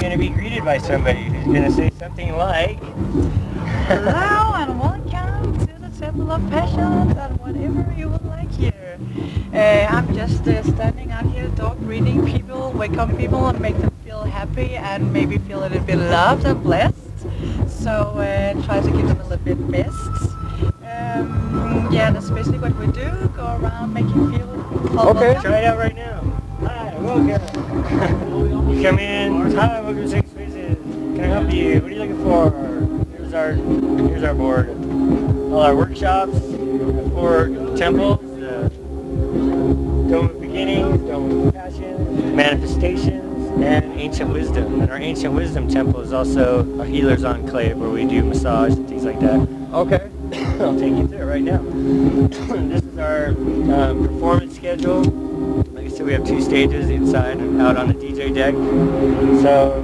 Going to be greeted by somebody who's going to say something like, hello and welcome to the Temple of Passions and whatever you would like here. I'm just standing out here, dog greeting people, welcome people and make them feel happy and maybe feel a little bit loved and blessed. So try to give them a little bit best. Yeah, that's basically what we do, go around making feel okay, try it out right now. Hi, welcome. You come in, hi, welcome to Six Spaces. Can I help you? What are you looking for? Here's our board. All our workshops, 4 temples, Dome of Beginnings, Dome of Passion, Manifestations, and Ancient Wisdom. And our Ancient Wisdom temple is also a healer's enclave where we do massage and things like that. Okay. I'll take you through it right now. This is our performance schedule. Like I said, we have 2 stages inside and out on the DJ deck. So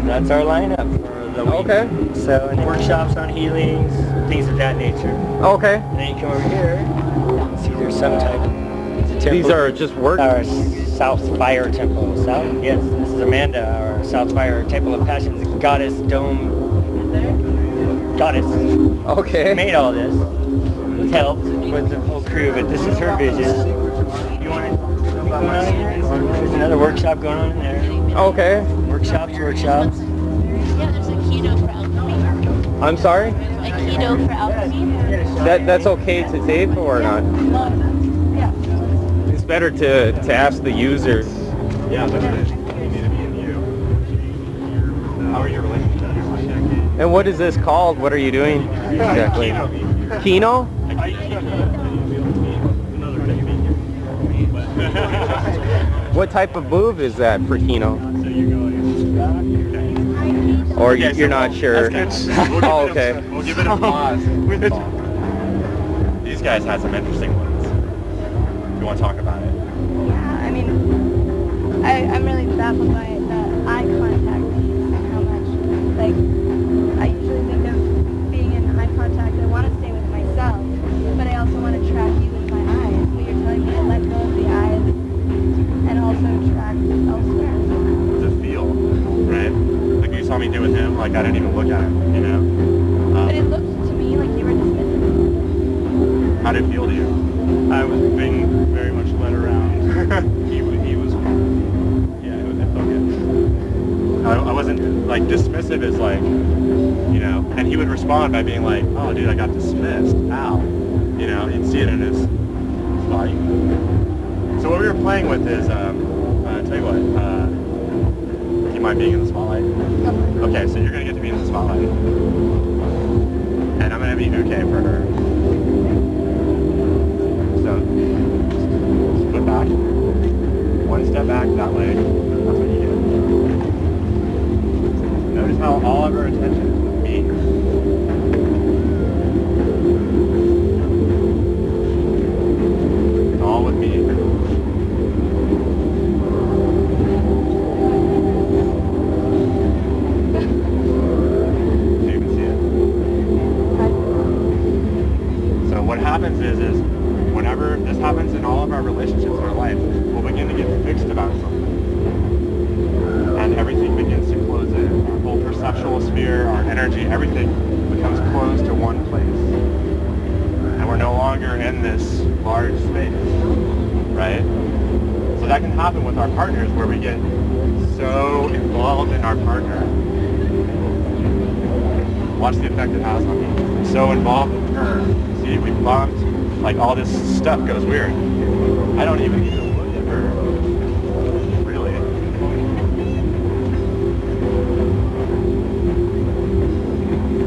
that's our lineup for the week. Okay. So and workshops on healings, things of that nature. Okay. And then you come over here. See, there's some type of temple. These are just work. Our South Fire Temple. South? Yes. This is Amanda, our South Fire Temple of Passions, goddess dome. Goddess. Okay. Made all this with help with the whole crew, but this is her vision. You want to know about my here? There's another workshop going on in there. Okay. Workshops. Yeah, there's a keto for alchemy. I'm sorry? A keto for alchemy. That's okay to tape or not? Yeah. It's better to ask the user. Yeah, but you need to be in you. How are your relationships? And what is this called? What are you doing exactly? Kino? What type of move is that for Kino? Or you're not sure? Oh, okay. We'll give it a pause. These guys had some interesting ones. If you want to talk about it. Yeah, I mean, I'm really baffled by the eye contact and how much, like, I usually think of being in eye contact. I want to stay with myself, but I also want to track you with my eyes. But you're telling me to let go of the eyes and also track elsewhere. To feel, right? Like you saw me do with him, like I didn't even look at him, you know? But it looked to me like you were dismissive. How did it feel to you? I was being very much led around. he was, yeah, it felt good. I wasn't, like, dismissive is like, you know, and he would respond by being like, oh, dude, I got dismissed. Ow. You know, you'd see it in his body. So what we were playing with is, I'll tell you what, you mind being in the spotlight? Okay, so you're going to get to be in the spotlight. And I'm going to be Uke for her. So, foot back. 1 step back that way. That's what you do. Notice how all of her attention is with me. It's all with me. So you can see it. So what happens is whenever this happens in all of our relationships in our life, we'll begin to get fixed about something. And everything begins to close in. Our whole perceptual sphere, our energy, everything becomes closed to one place. And we're no longer in this large space, right? So that can happen with our partners where we get so involved in our partner. Watch the effect it has on me. I'm so involved with her. See, we bumped, like all this stuff goes weird. I don't even need to look at her. Really.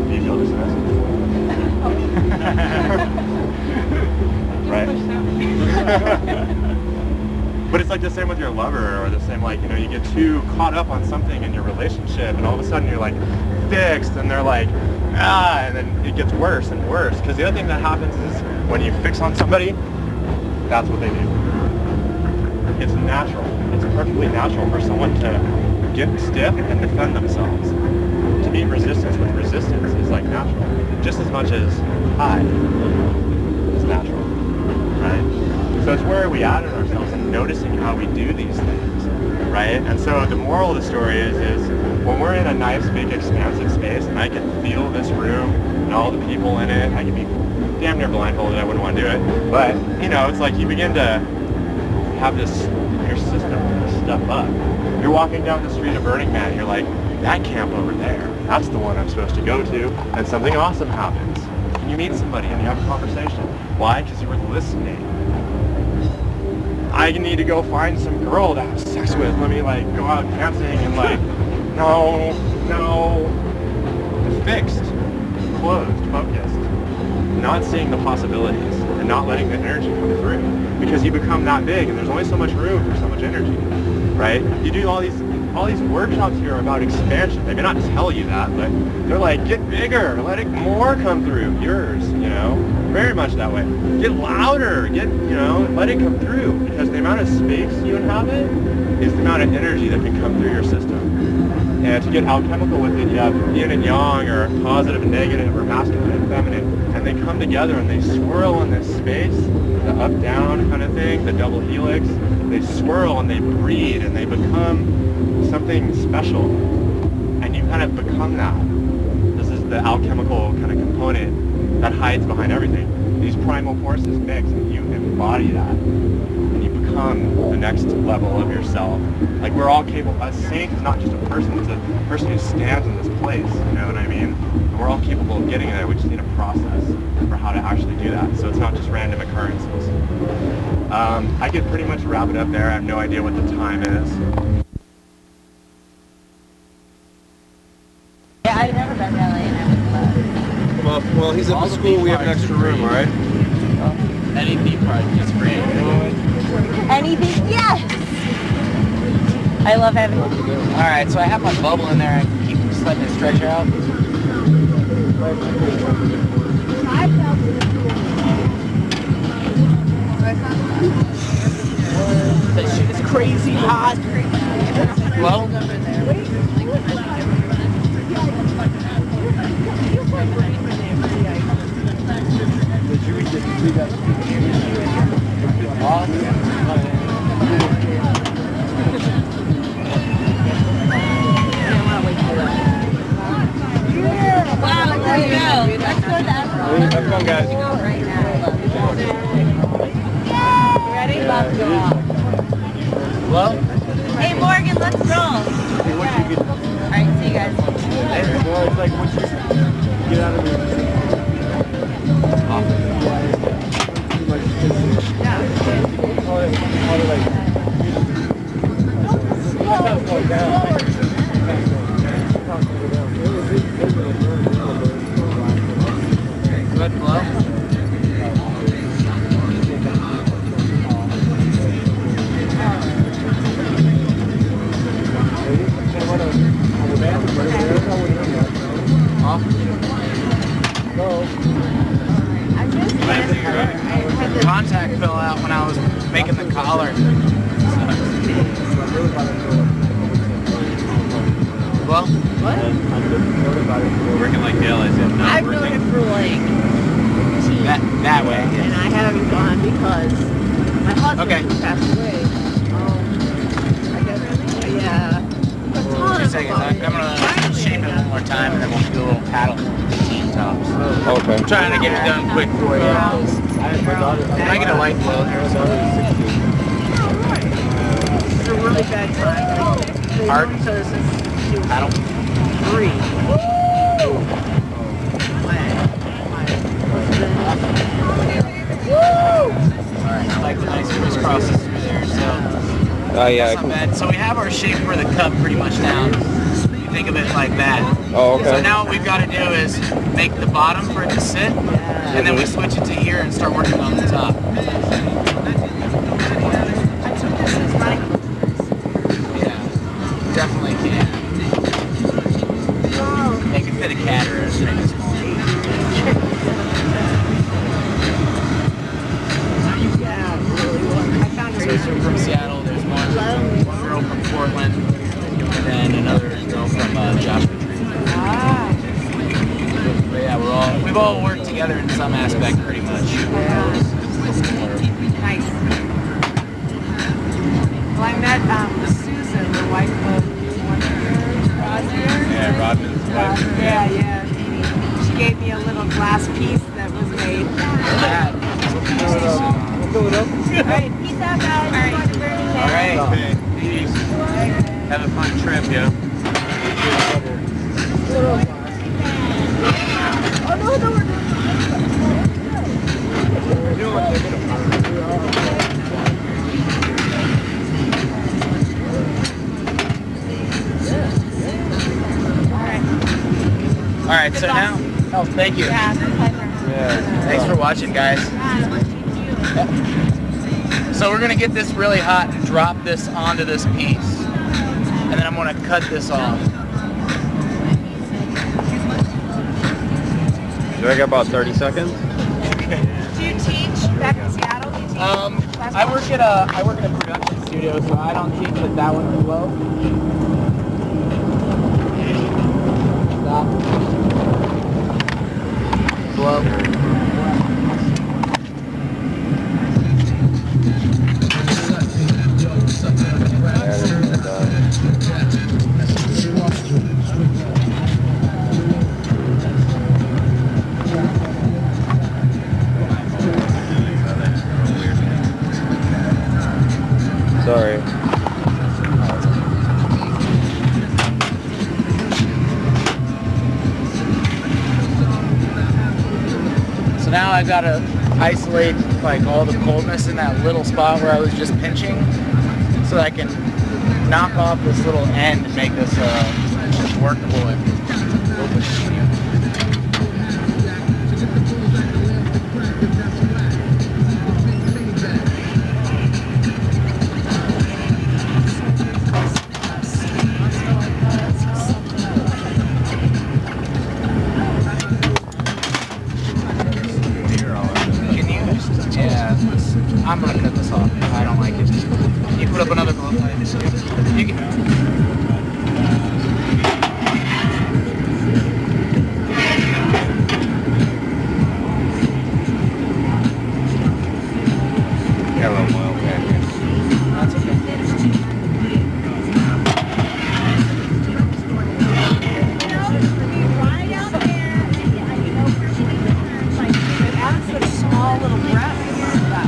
Do you feel dismissed? Right? But it's like the same with your lover, or the same, like, you know, you get too caught up on something in your relationship and all of a sudden you're like fixed and they're like, and then it gets worse and worse. Because the other thing that happens is when you fix on somebody, that's what they do. It's natural. It's perfectly natural for someone to get stiff and defend themselves. To meet resistance with resistance is like natural. Just as much as hide is natural, right? So it's where we at in ourselves and noticing how we do these things, right? And so the moral of the story is when we're in a nice, big, expansive space, and I can feel this room and all the people in it, I can be damn near blindfolded. I wouldn't want to do it. But, you know, it's like you begin to have this, your system stuff up. You're walking down the street of Burning Man, you're like, that camp over there, that's the one I'm supposed to go to, and something awesome happens. And you meet somebody and you have a conversation. Why? Because you were listening. I need to go find some girl to have sex with. Let me like go out dancing and like, no. Fixed, closed, focused. Not seeing the possibilities and not letting the energy come through. Because you become that big and there's only so much room for so much energy, right? You do all these workshops here about expansion. They may not tell you that, but they're like, get bigger, let it more come through, yours, you know? Very much that way. Get louder, let it come through. Because the amount of space you inhabit is the amount of energy that can come through your system. And to get alchemical with it, you have yin and yang, or positive and negative, or masculine and feminine, and they come together and they swirl in this space, the up-down kind of thing, the double helix. They swirl and they breed and they become something special, and you kind of become that. This is the alchemical kind of component that hides behind everything. These primal forces mix and you embody that. And you become the next level of yourself. Like we're all capable. A saint is not just a person, it's a person who stands in this place, you know what I mean? And we're all capable of getting there, we just need a process for how to actually do that. So it's not just random occurrences. I could pretty much wrap it up there. I have no idea what the time is. Yeah, I've never been to LA and I would love. Well, he's at the school. We have an extra room, all right? Any theme park is free. Anything? Yes! I love having it. Alright, so I have my bubble in there and keep just letting it stretch out. That shit is crazy hot. Well, Wow, there you go. Let's go down. Have fun, guys. Ready? well, Hey Morgan, let's roll. Alright, see you guys. Well, it's like once you get out of good flow. Contact fell out when I was making the collar. Well, working like hell, is it not I've working? known him for like That way. and I haven't gone because my husband Okay. passed away. I guess, yeah. A ton 2 of seconds. I'm gonna shape it one more time and then we'll do a little paddle team tops. Okay. I'm trying to get it done quick for you. Can I get a light glow here? It's a really bad time. They Hard. know each other since she was Paddle. 3. Alright, I like the nice crisscrosses through there, so Oh, yeah. that's not bad. So we have our shape for the cup pretty much down. You think of it like that. Oh, okay. So now what we've got to do is make the bottom for it to sit, and then we switch it to here and start working on the top. Yeah, definitely can. Make it fit a cat or a string small. So from Seattle, there's one girl from Portland, and then another girl from Joshua Tree. But yeah, we've all worked together in some aspect pretty much. Nice. Well, I met Susan, the wife of one of your projects. Rodman's wife. Yeah. She gave me a little glass piece that was made. That. All right, peace out, guys. All right. All right. Peace. Have a fun trip, yo. All right, so now, oh, thank you. Yeah, it's a pleasure. Thanks for watching, guys. So we're gonna get this really hot and drop this onto this piece, and then I'm gonna cut this off. Do I got about 30 seconds? Do you teach back in Seattle? Do you teach? I work in a production studio, so I don't teach at that one as well. Stop. Slow. Sorry. So now I gotta isolate like all the coldness in that little spot where I was just pinching, so that I can knock off this little end and make this workable and open. I'm gonna cut this off. I don't like it. Can you put up another blow pipe? You can. Hello, well, That's okay. Small little breath.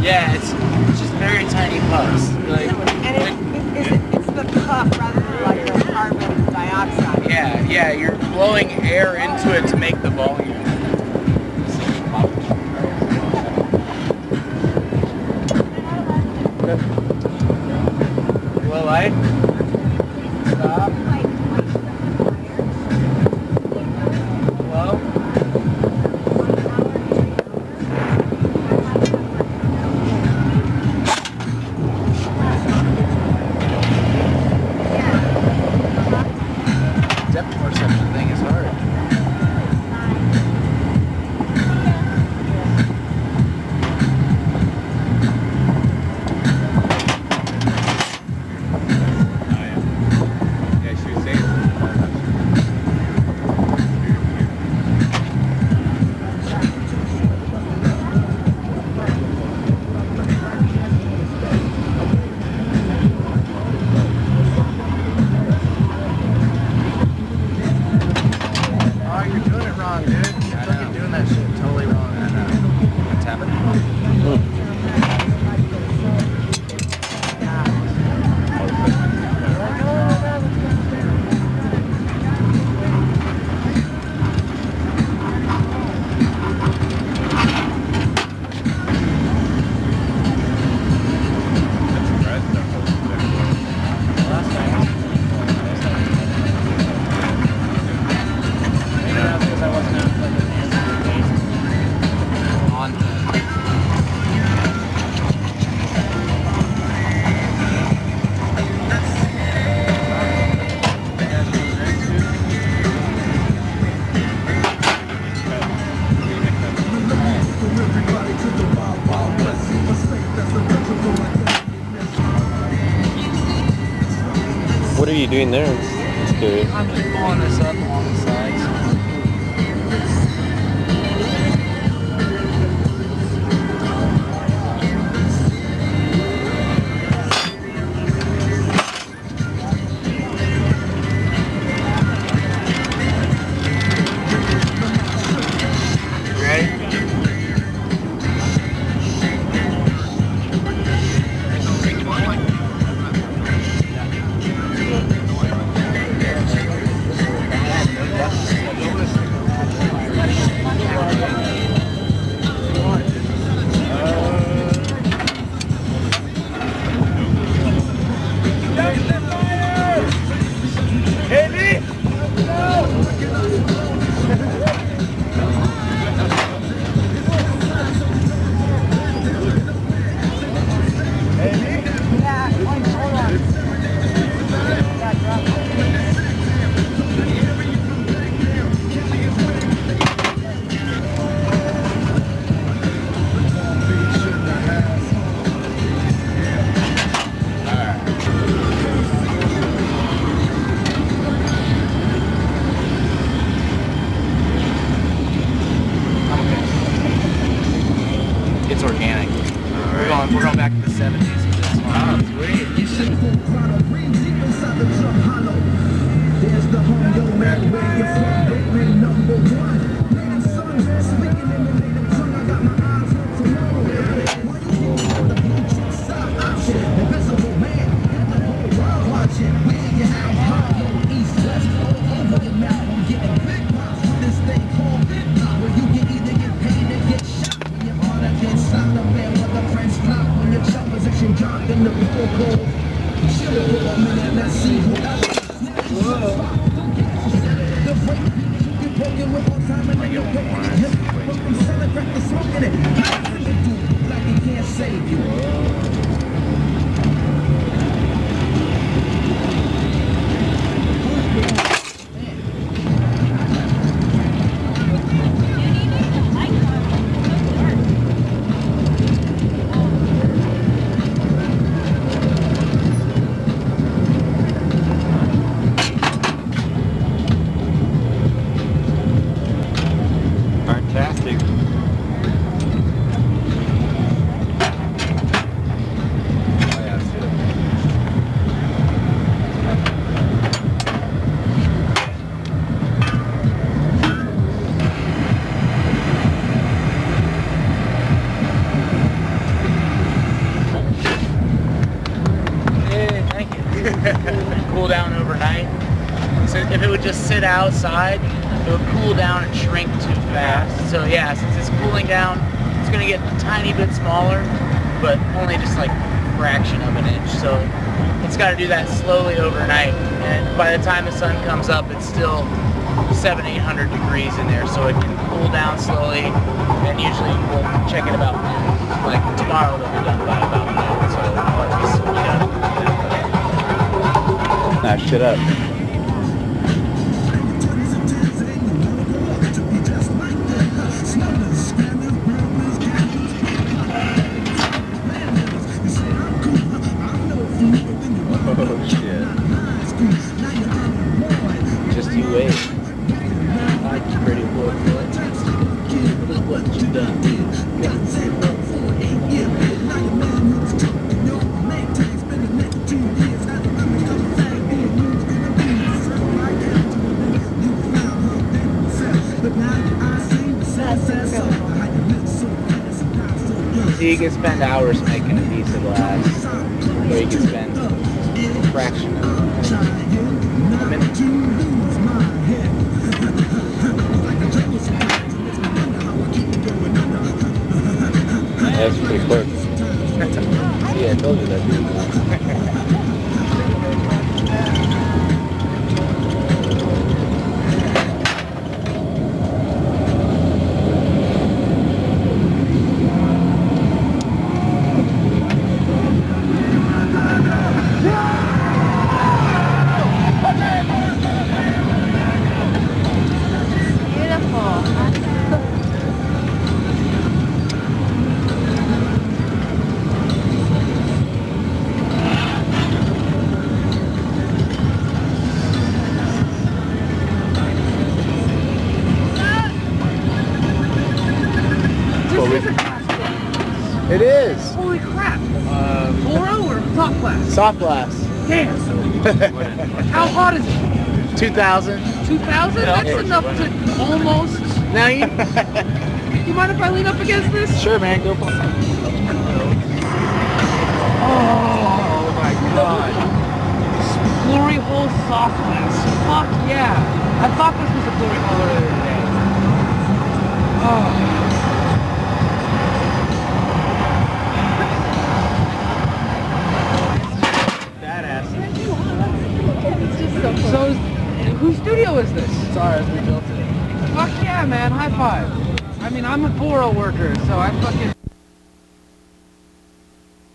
Yeah, it's just very tiny puffs. Like, And it's the puff rather than like the carbon dioxide. yeah, you're blowing air into it to make the volume. Low light. Stop. Low. Depth perception thing is hard. yeah, she was saying. Oh, you're doing it wrong, dude. You're fucking doing that shit totally wrong. I know. What's happening? What are you doing there? Just curious. I'm just pulling this up along the sides. It's organic. We're going back to the 70s with this one. Oh, sweet. There's the home, yo, man, where you from? Brooklyn, number one. Man, son, speaking in the native tongue, I got my eyes on tomorrow. Why you think on the blue check side option? Invisible man, got the whole world watching. Where you have Harlem, East, West, all over your mouth. I'm getting big pops with this thing called hip hop, where you can either get paid or get shot. When your honor gets slapped up there with a French flop, when your chop position dropped in the people cold. Chill for a minute, let's see who else. Fantastic. Cool down overnight. So if it would just sit outside, it would cool down and shrink too fast. So yeah, since it's cooling down, it's gonna get a tiny bit smaller, but only just like a fraction of an inch. So it's got to do that slowly overnight, and by the time the sun comes up, it's still 700-800 degrees in there, so it can cool down slowly. And usually we'll check it about noon. Like tomorrow, they'll be done by about noon. So Nah, shit up. Oh shit. Just you wait. Like pretty boy. Look what you done. So you can spend hours making a piece of glass, or you can spend a fraction of a minute. That's pretty quick. See, I told you that, dude. It is. Holy crap! 4.0 or soft glass? Soft glass. Damn! How hot is it? 2,000. 2,000? That's enough to almost... Now you... You mind if I lean up against this? Sure, man. Go for it. Oh my god. Glory hole soft glass. Fuck yeah. I thought this was a glory hole earlier today. Oh. So, whose studio is this? It's ours. We built it. Fuck yeah, man. High five. I mean, I'm a 4.0 worker, so I fucking...